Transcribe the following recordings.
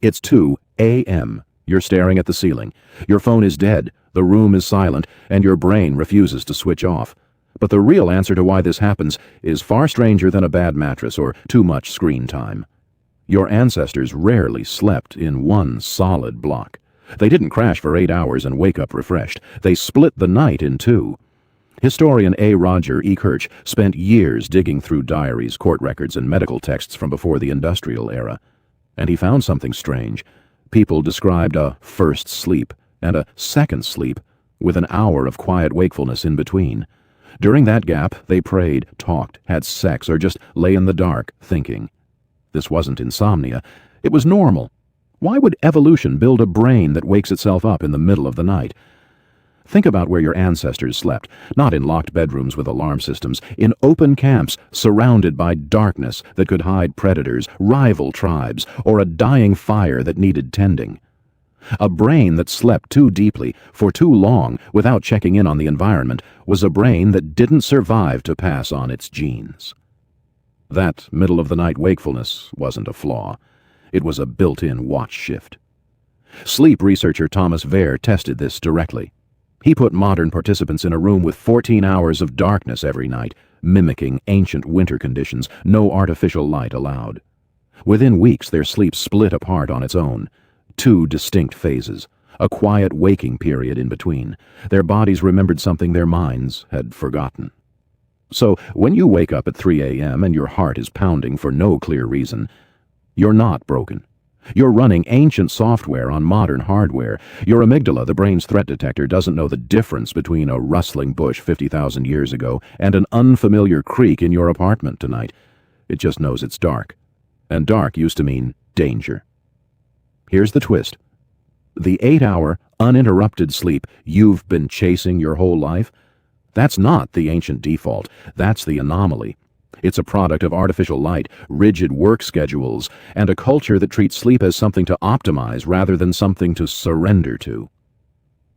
It's 2 a.m. You're staring at the ceiling. Your phone is dead, the room is silent, and your brain refuses to switch off. But the real answer to why this happens is far stranger than a bad mattress or too much screen time. Your ancestors rarely slept in one solid block. They didn't crash for 8 hours and wake up refreshed. They split the night in two. Historian A. Roger E. Kirch spent years digging through diaries, court records, and medical texts from before the industrial era. And he found something strange. People described a first sleep and a second sleep, with an hour of quiet wakefulness in between. During that gap, they prayed, talked, had sex, or just lay in the dark, thinking. This wasn't insomnia. It was normal. Why would evolution build a brain that wakes itself up in the middle of the night? Think about where your ancestors slept, not in locked bedrooms with alarm systems, in open camps surrounded by darkness that could hide predators, rival tribes, or a dying fire that needed tending. A brain that slept too deeply, for too long, without checking in on the environment, was a brain that didn't survive to pass on its genes. That middle-of-the-night wakefulness wasn't a flaw. It was a built-in watch shift. Sleep researcher Thomas Vare tested this directly. He put modern participants in a room with 14 hours of darkness every night, mimicking ancient winter conditions, no artificial light allowed. Within weeks, their sleep split apart on its own. Two distinct phases, a quiet waking period in between. Their bodies remembered something their minds had forgotten. So, when you wake up at 3 a.m. and your heart is pounding for no clear reason, you're not broken. You're running ancient software on modern hardware. Your amygdala, the brain's threat detector, doesn't know the difference between a rustling bush 50,000 years ago and an unfamiliar creak in your apartment tonight. It just knows it's dark. And dark used to mean danger. Here's the twist. The 8-hour, uninterrupted sleep you've been chasing your whole life, that's not the ancient default. That's the anomaly. It's a product of artificial light, rigid work schedules, and a culture that treats sleep as something to optimize rather than something to surrender to.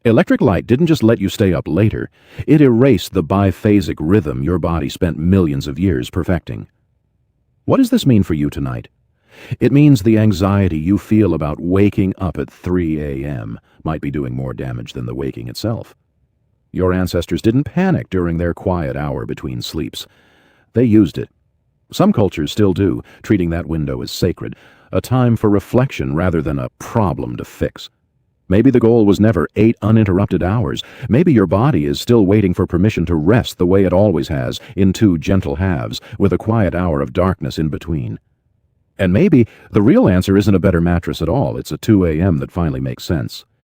Electric light didn't just let you stay up later. It erased the biphasic rhythm your body spent millions of years perfecting. What does this mean for you tonight? It means the anxiety you feel about waking up at 3 a.m. might be doing more damage than the waking itself. Your ancestors didn't panic during their quiet hour between sleeps. They used it. Some cultures still do, treating that window as sacred, a time for reflection rather than a problem to fix. Maybe the goal was never 8 uninterrupted hours. Maybe your body is still waiting for permission to rest the way it always has, in 2 gentle halves, with a quiet hour of darkness in between. And maybe the real answer isn't a better mattress at all. It's a 2 a.m. that finally makes sense.